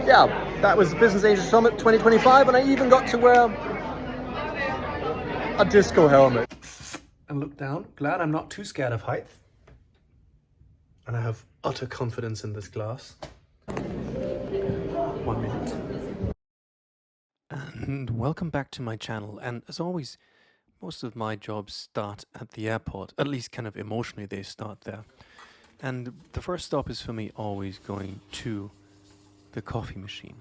yeah, that was Business Asia Summit 2025, and I even got to wear a disco helmet. And look down. Glad I'm not too scared of height. And I have utter confidence in this glass. 1 minute. And welcome back to my channel. And as always, most of my jobs start at the airport. At least kind of emotionally they start there. And the first stop is for me always going to the coffee machine.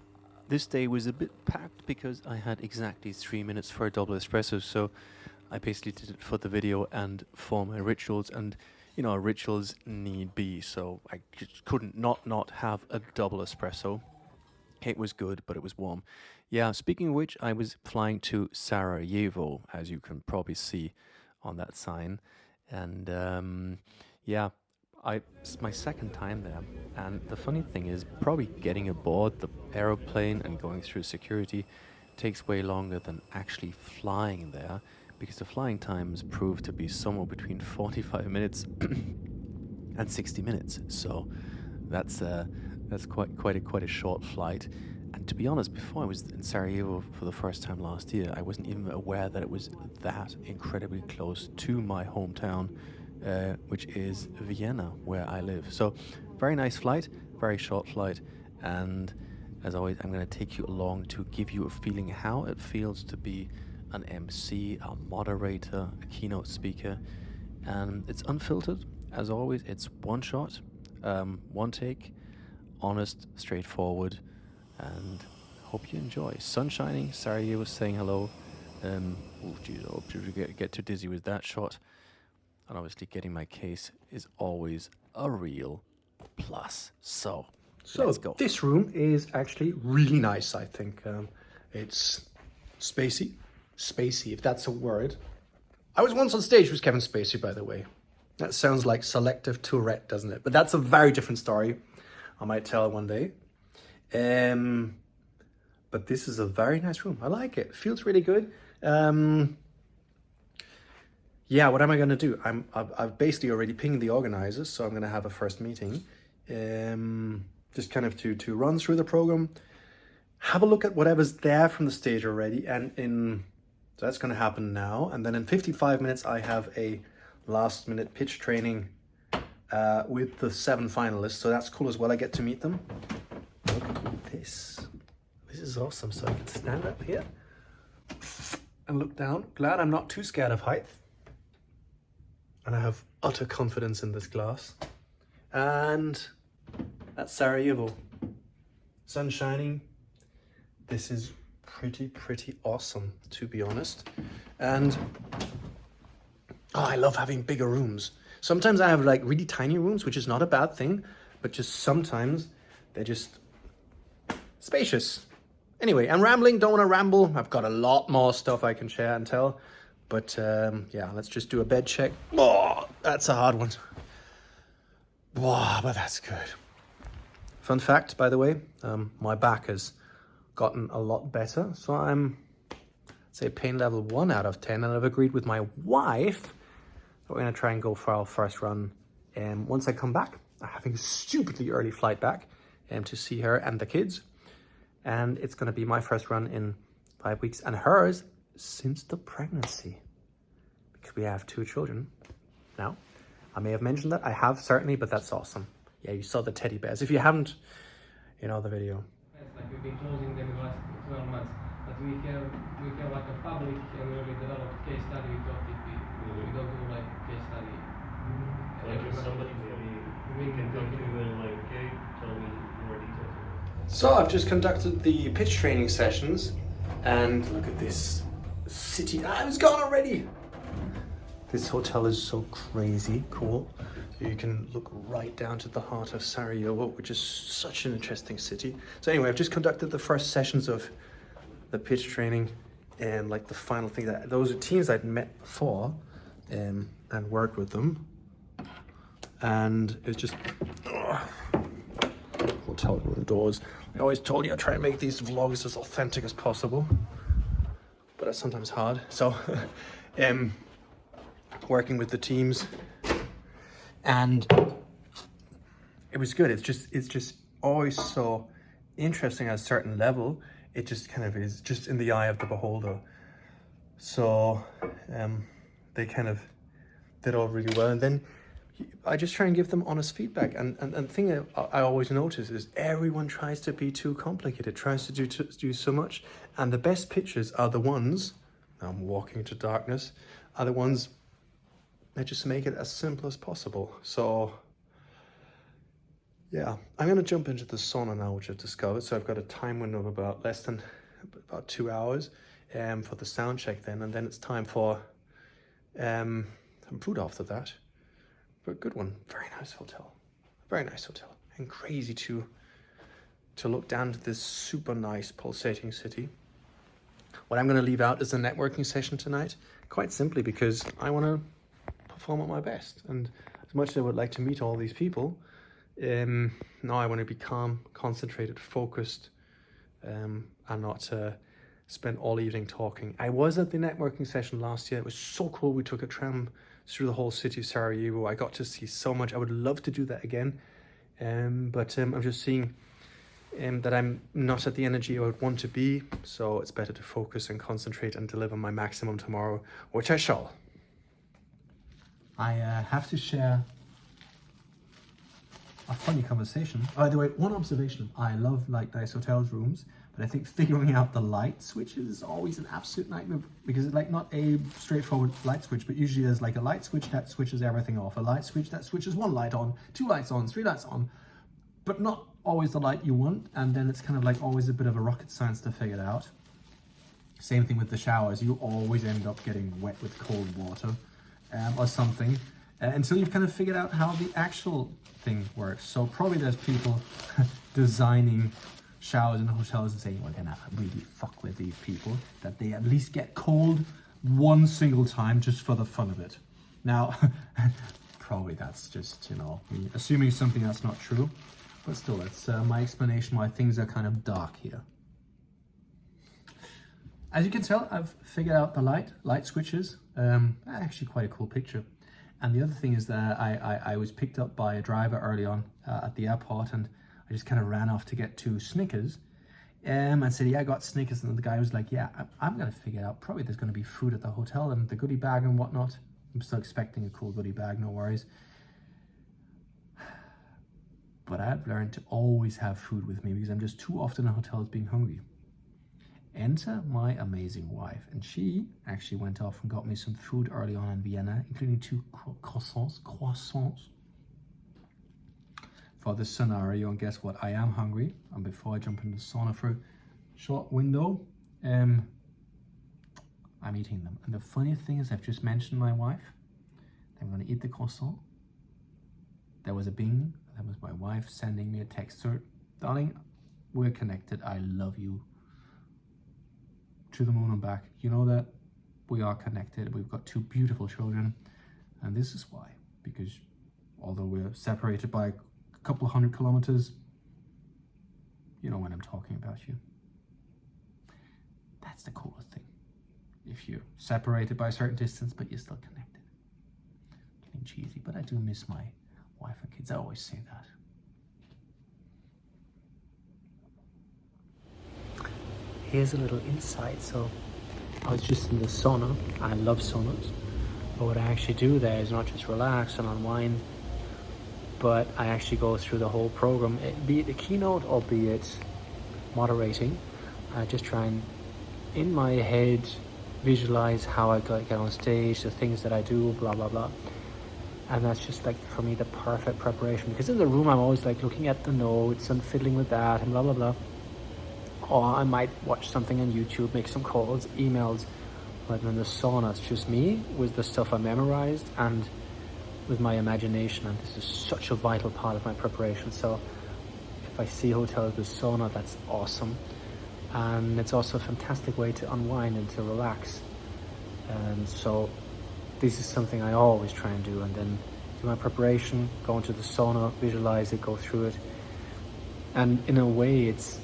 This day was a bit packed because I had exactly 3 minutes for a double espresso, so I basically did it for the video and for my rituals, and you know, rituals need be, so I just couldn't not have a double espresso. It was good, but it was warm. Yeah, speaking of which, I was flying to Sarajevo, as you can probably see on that sign, and yeah, it's my second time there, and the funny thing is probably getting aboard the aeroplane and going through security takes way longer than actually flying there, because the flying times prove to be somewhere between 45 minutes and 60 minutes. So that's quite a short flight. And to be honest, before I was in Sarajevo for the first time last year, I wasn't even aware that it was that incredibly close to my hometown, which is Vienna, where I live. So very nice flight, very short flight, and as always, I'm going to take you along to give you a feeling how it feels to be an MC, a moderator, a keynote speaker, and it's unfiltered. As always, it's one shot, one take, honest, straightforward, and hope you enjoy. Sun shining, Sarajevo saying hello. Oh geez, I hope you get too dizzy with that shot. And obviously getting my case is always a real plus. So let's go. This room is actually really nice, I think. It's spacey, if that's a word. I was once on stage with Kevin Spacey, by the way. That sounds like selective Tourette, doesn't it? But that's a very different story. I might tell one day. But this is a very nice room. I like it. Feels really good. Yeah, what am I going to do? I've basically already pinged the organizers, so I'm going to have a first meeting. Just kind of to run through the program, have a look at whatever's there from the stage already, and so that's going to happen now. And then in 55 minutes, I have a last minute pitch training with the 7 finalists. So that's cool as well. I get to meet them. Look at this. This is awesome. So I can stand up here and look down. Glad I'm not too scared of height. And I have utter confidence in this glass. And that's Sarajevo. Sun shining. This is pretty awesome, to be honest. And I love having bigger rooms. Sometimes I have like really tiny rooms, which is not a bad thing, but just sometimes they're just spacious. Anyway, I'm rambling, don't want to ramble. I've got a lot more stuff I can share and tell. But yeah, let's just do a bed check. Oh, that's a hard one. Wow, but that's good. Fun fact, by the way, my back has gotten a lot better. So I'm, say, pain level 1 out of 10. And I've agreed with my wife that we're going to try and go for our first run. And once I come back, I'm having a stupidly early flight back to see her and the kids. And it's going to be my first run in 5 weeks and hers since the pregnancy, because we have 2 children now. I may have mentioned that. I have, certainly, but that's awesome. Yeah, you saw the teddy bears. If you haven't, you know the video. It's like we've been closing them in the last 12 months, but we have like a public and really developed case study. We thought we don't do like case study. Like if somebody maybe can come to you and like, okay, tell me more details. So I've just conducted the pitch training sessions, and look at this city. I was gone already. This hotel is so crazy cool. You can look right down to the heart of Sarajevo, which is such an interesting city. So anyway, I've just conducted the first sessions of the pitch training, and like the final thing, that those are teams I'd met before and worked with them. And it's just hotel room doors. I always told you I try and make these vlogs as authentic as possible, but it's sometimes hard. So working with the teams, and it was good. It's just always so interesting at a certain level. It just kind of is just in the eye of the beholder. So they kind of did all really well. And then I just try and give them honest feedback. And the thing I always notice is everyone tries to be too complicated, tries to do so much. And the best pictures are the ones, I'm walking into darkness, are the ones that just make it as simple as possible. So yeah, I'm going to jump into the sauna now, which I've discovered. So I've got a time window of about 2 hours for the sound check then. And then it's time for some food after that. But a good one. Very nice hotel. Very nice hotel. And crazy to look down to this super nice pulsating city. What I'm going to leave out is a networking session tonight. Quite simply because I want to perform at my best. And as much as I would like to meet all these people, now I want to be calm, concentrated, focused, and not spend all evening talking. I was at the networking session last year. It was so cool. We took a tram through the whole city of Sarajevo. I got to see so much. I would love to do that again. But I'm just seeing that I'm not at the energy I would want to be. So it's better to focus and concentrate and deliver my maximum tomorrow, which I shall. I have to share a funny conversation. By the way, one observation. I love like nice hotels rooms, but I think figuring out the light switches is always an absolute nightmare because it's like not a straightforward light switch, but usually there's like a light switch that switches everything off, a light switch that switches one light on, 2 lights on, 3 lights on, but not always the light you want. And then it's kind of like always a bit of a rocket science to figure it out. Same thing with the showers. You always end up getting wet with cold water or something until you've kind of figured out how the actual thing works. So probably there's people designing showers in hotels and saying, we're gonna really fuck with these people, that they at least get cold one single time just for the fun of it. Now, probably that's just, you know, me assuming something that's not true, but still, that's my explanation why things are kind of dark here. As you can tell, I've figured out the light switches. Actually quite a cool picture. And the other thing is that I was picked up by a driver early on at the airport, and I just kind of ran off to get 2 Snickers and said, yeah, I got Snickers. And the guy was like, yeah, I'm going to figure it out. Probably there's going to be food at the hotel and the goodie bag and whatnot. I'm still expecting a cool goodie bag, no worries. But I've learned to always have food with me because I'm just too often in hotels being hungry. Enter my amazing wife, and she actually went off and got me some food early on in Vienna, including 2 croissants for this scenario. And guess what? I am hungry, and before I jump into the sauna for a short window, I'm eating them. And the funny thing is, I've just mentioned my wife. I'm going to eat the croissant. There was a bing. That was my wife sending me a text. So, darling, we're connected. I love you. To the moon and back. You know that we are connected. We've got 2 beautiful children, and this is why, because although we're separated by a couple of 100 kilometers, you know when I'm talking about you. That's the coolest thing. If you're separated by a certain distance, but you're still connected. Getting cheesy, but I do miss my wife and kids. I always say that. Here's a little insight. So I was just in the sauna. I love saunas, but what I actually do there is not just relax and unwind, but I actually go through the whole program, be it the keynote or be it moderating. I just try and in my head visualize how I get on stage, the things that I do, blah blah blah. And that's just like for me the perfect preparation, because in the room I'm always like looking at the notes and fiddling with that and blah blah blah. Or I might watch something on YouTube, make some calls, emails. But in the sauna, it's just me with the stuff I memorized and with my imagination. And this is such a vital part of my preparation. So if I see hotels with sauna, that's awesome. And it's also a fantastic way to unwind and to relax. And so this is something I always try and do. And then do my preparation, go into the sauna, visualize it, go through it. And in a way, it's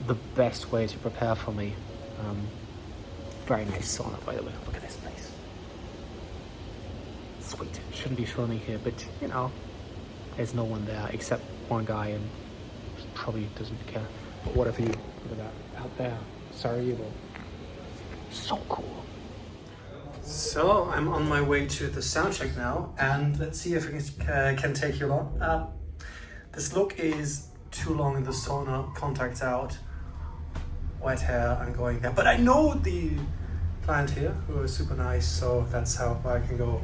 the best way to prepare for me. Very nice sauna, by the way. Look at this place. Sweet. Shouldn't be filming here, but you know, there's no one there except one guy and probably doesn't care. But whatever you, look at that, out there, Sarajevo. So cool. So I'm on my way to the soundcheck now, and let's see if I can take you along. This look is too long in the sauna, contacts out, wet hair, I'm going there. But I know the client here who is super nice, so that's how I can go.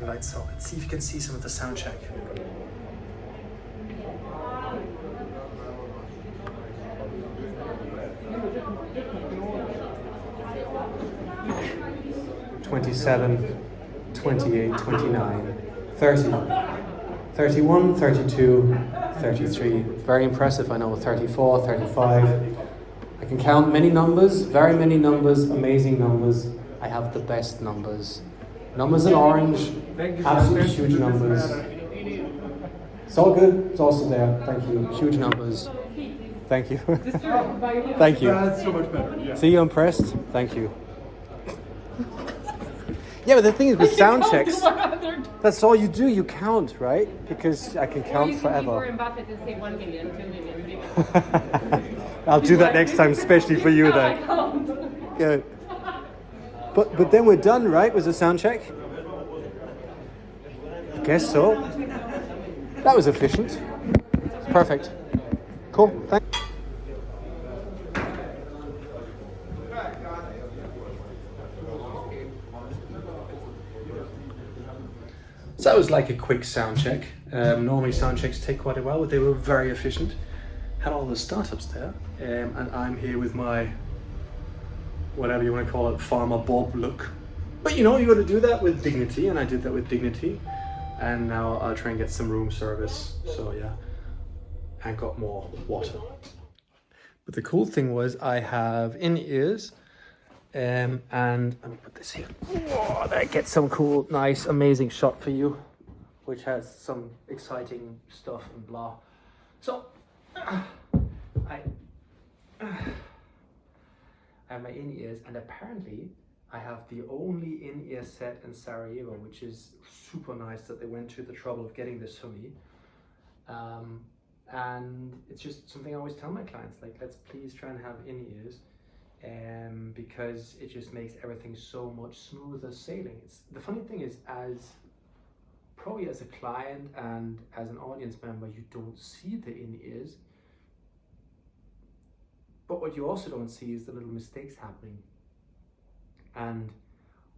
Like so. Let's see if you can see some of the sound check. "27, 28, 29, 30, 31, 32, 33. Very impressive, I know. 34, 35. I can count many numbers, very many numbers, amazing numbers. I have the best numbers. Numbers in orange, absolutely huge numbers. It's all good, it's also there. Thank you. Huge numbers. Thank you. Thank you. That's so much better. Yeah. See, you impressed? Thank you. Yeah, but the thing is with sound checks, that's all you do, you count, right? Because I can count forever. Warren Buffett and say 1 million, 2 million. I'll do that next time, especially for you then. Good. But then we're done, right, with the sound check? I guess so. That was efficient. Perfect. Cool, thanks. So that was like a quick sound check. Normally sound checks take quite a while, but they were very efficient. Had all the startups there, and I'm here with my, whatever you want to call it, Farmer Bob look. But you know, you got to do that with dignity, and I did that with dignity. And now I'll try and get some room service. So yeah, and got more water. But the cool thing was I have in-ears, and let me put this here. Whoa, that gets some cool, nice, amazing shot for you, which has some exciting stuff and blah. So I have my in-ears, and apparently I have the only in-ear set in Sarajevo, which is super nice that they went to the trouble of getting this for me. And it's just something I always tell my clients, like, let's please try and have in-ears, because it just makes everything so much smoother sailing. The funny thing is, probably as a client and as an audience member, you don't see the in-ears. But what you also don't see is the little mistakes happening. And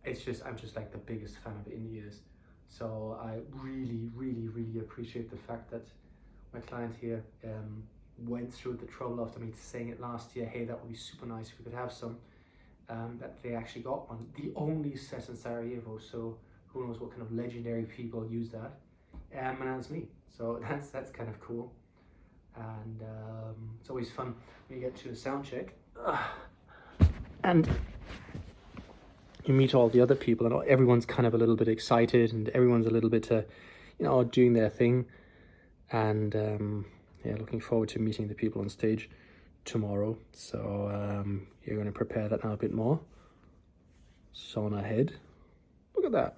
I'm just like the biggest fan of in-ears. So I really, really, really appreciate the fact that my client here went through the trouble after me saying it last year, hey, that would be super nice if we could have some, that they actually got one. The only set in Sarajevo, so who knows what kind of legendary people use that, and that's me. So that's kind of cool. And it's always fun when you get to a sound check and you meet all the other people, and everyone's kind of a little bit excited, and everyone's a little bit doing their thing. And yeah, looking forward to meeting the people on stage tomorrow. So you're going to prepare that now a bit more. Sauna head. Look at that.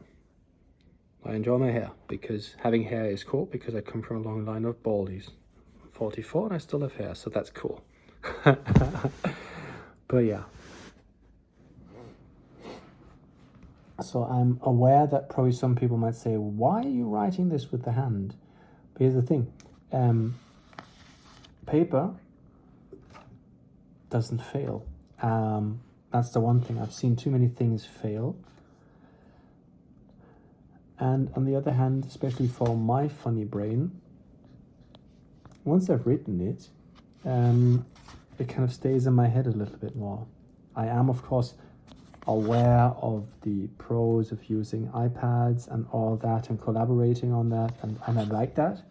I enjoy my hair, because having hair is cool, because I come from a long line of baldies. I'm 44 and I still have hair, so that's cool. But yeah. So I'm aware that probably some people might say, why are you writing this with the hand? But here's the thing. Paper doesn't fail. That's the one thing. I've seen too many things fail. And on the other hand, especially for my funny brain, once I've written it, it kind of stays in my head a little bit more. I am, of course, aware of the pros of using iPads and all that and collaborating on that, and I like that.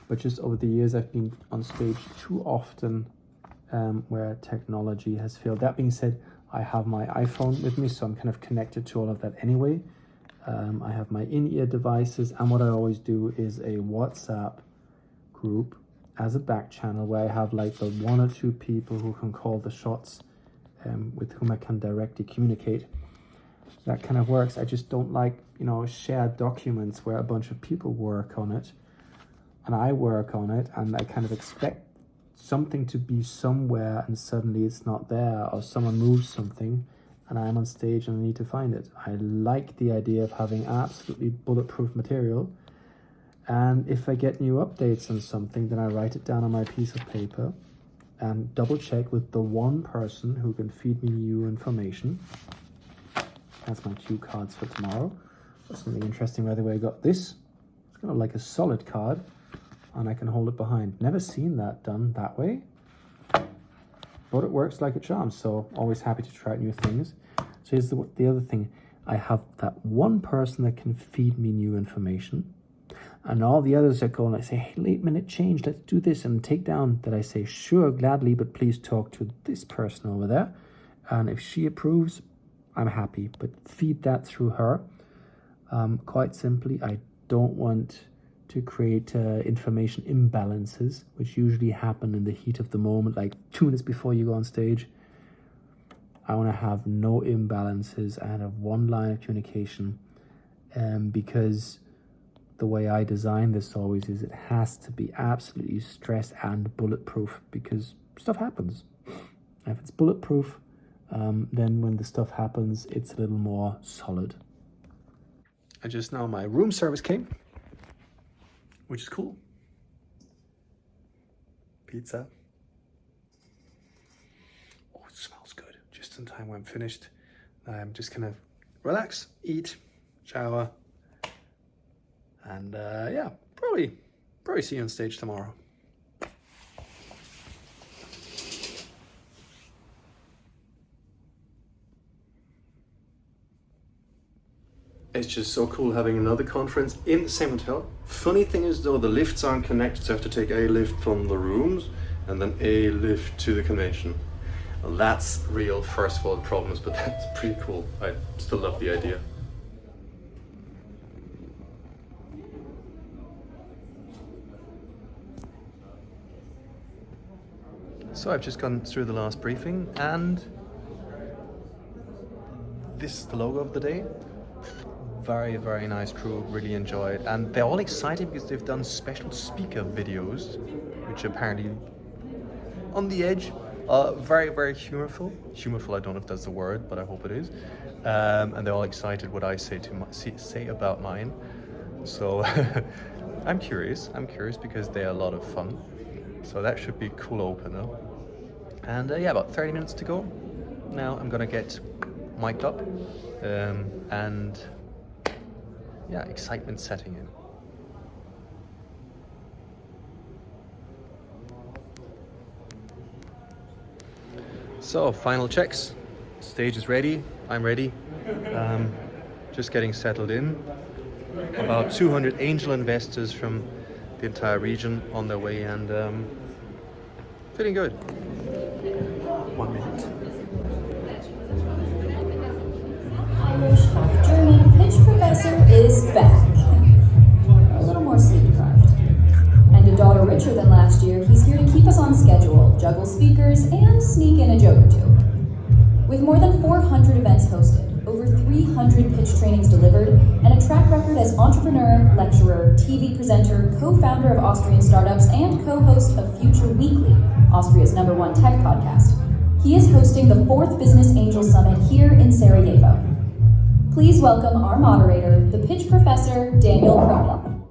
But just over the years, I've been on stage too often where technology has failed. That being said, I have my iPhone with me, so I'm kind of connected to all of that anyway. I have my in-ear devices, and what I always do is a WhatsApp group as a back channel where I have like the 1 or 2 people who can call the shots, with whom I can directly communicate. That kind of works. I just don't like, shared documents where a bunch of people work on it. and I work on it, and I kind of expect something to be somewhere and suddenly it's not there, or someone moves something and I'm on stage and I need to find it. I like the idea of having absolutely bulletproof material, and if I get new updates on something, then I write it down on my piece of paper and double check with the one person who can feed me new information. That's my cue cards for tomorrow. That's something interesting, by the way. I got this. It's kind of like a solid card, and I can hold it behind. Never seen that done that way, but it works like a charm, so always happy to try new things. So here's the other thing. I have that one person that can feed me new information, and all the others that go and I say, hey, late minute change, let's do this, and take down that I say, sure, gladly, but please talk to this person over there. And if she approves, I'm happy, but feed that through her. Quite simply, I don't want to create information imbalances, which usually happen in the heat of the moment, like 2 minutes before you go on stage. I want to have no imbalances and have one line of communication, because the way I design this always is it has to be absolutely stress and bulletproof, because stuff happens. If it's bulletproof, then when the stuff happens, it's a little more solid. And just now my room service came, which is cool. Pizza. Oh, it smells good. Just in time when I'm finished. I'm just gonna relax, eat, shower, and yeah, probably see you on stage tomorrow. It's just so cool having another conference in the same hotel. Funny thing is though, the lifts aren't connected, so I have to take a lift from the rooms and then a lift to the convention. Well, that's real first world problems, but that's pretty cool. I still love the idea. So I've just gone through the last briefing, and this is the logo of the day. Very, very nice crew, really enjoyed. And they're all excited because they've done special speaker videos, which are apparently on the edge. Very, very humorful. Humorful, I don't know if that's the word, but I hope it is. And they're all excited what I say about mine. So I'm curious because they're a lot of fun. So that should be a cool opener. And yeah, about 30 minutes to go. Now I'm gonna get mic'd up, and yeah, excitement setting in. So final checks. Stage is ready. I'm ready. Just getting settled in. About 200 angel investors from the entire region on their way, and feeling good. 1 minute. Irish, half German pitch professor is back. A little more sleep deprived. And a daughter richer than last year, he's here to keep us on schedule, juggle speakers, and sneak in a joke or two. With more than 400 events hosted, over 300 pitch trainings delivered, and a track record as entrepreneur, lecturer, TV presenter, co-founder of Austrian startups, and co-host of Future Weekly, Austria's #1 tech podcast, he is hosting the 4th Business Angel Summit here in Sarajevo. Please welcome our moderator, the pitch professor, Daniel Cronin.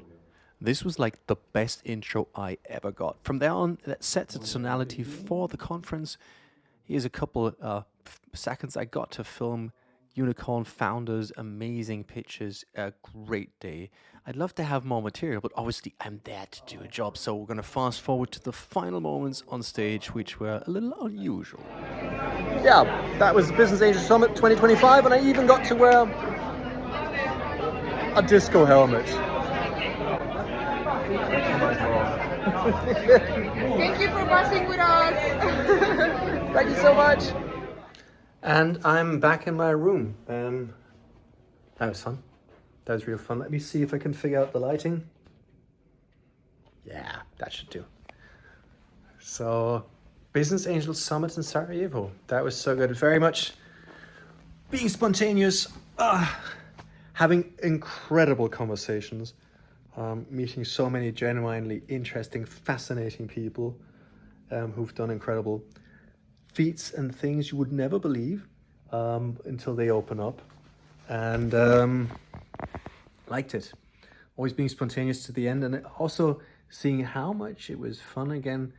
This was like the best intro I ever got. From there on, that sets a tonality for the conference. Here's a couple seconds I got to film Unicorn founders, amazing pitches, a great day. I'd love to have more material, but obviously I'm there to do a job. So we're going to fast forward to the final moments on stage, which were a little unusual. Yeah, that was Business Angel Summit 2025, and I even got to wear a disco helmet. Thank you for bussing with us. Thank you so much. And I'm back in my room. That was fun. That was real fun. Let me see if I can figure out the lighting. Yeah, that should do. So, Business Angel Summit in Sarajevo. That was so good. Very much being spontaneous, having incredible conversations. meeting so many genuinely interesting, fascinating people who've done incredible feats and things you would never believe until they open up. And liked it. Always being spontaneous to the end, and also seeing how much it was fun again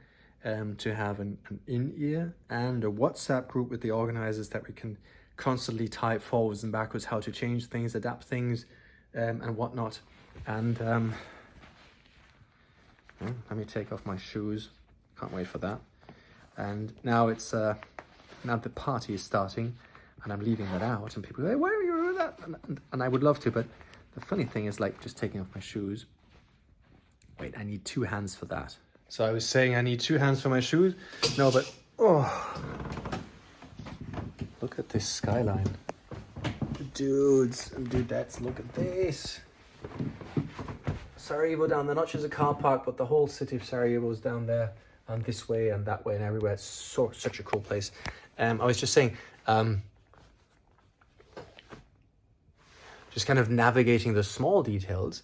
to have an in-ear and a WhatsApp group with the organizers that we can constantly type forwards and backwards how to change things, adapt things, and whatnot. And let me take off my shoes. Can't wait for that. And now it's now the party is starting, and I'm leaving that out, and people go, hey, why are you doing that? And I would love to, but the funny thing is, like, just taking off my shoes. Wait, I need 2 hands for that. So I was saying I need 2 hands for my shoes. No, but look at this skyline. Dudes and dudettes, look at this. Sarajevo down there, not just a car park, but the whole city of Sarajevo is down there, and this way and that way and everywhere. It's such a cool place. I was just saying, just kind of navigating the small details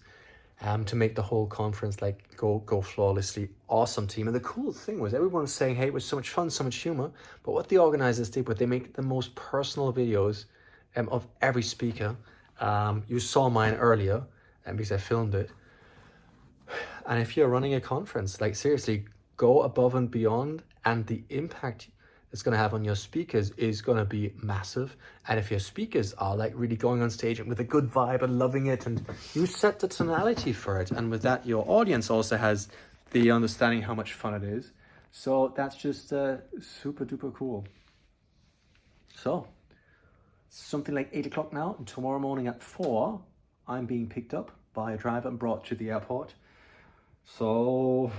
to make the whole conference like go flawlessly. Awesome team. And the cool thing was everyone was saying, hey, it was so much fun, so much humor. But what the organizers did was they make the most personal videos of every speaker. You saw mine earlier because I filmed it. And if you're running a conference, like seriously, go above and beyond, and the impact it's going to have on your speakers is going to be massive. And if your speakers are like really going on stage with a good vibe and loving it, and you set the tonality for it, and with that your audience also has the understanding how much fun it is. So that's just super duper cool. So something like 8 o'clock now, and tomorrow morning at 4 I'm being picked up by a driver and brought to the airport. So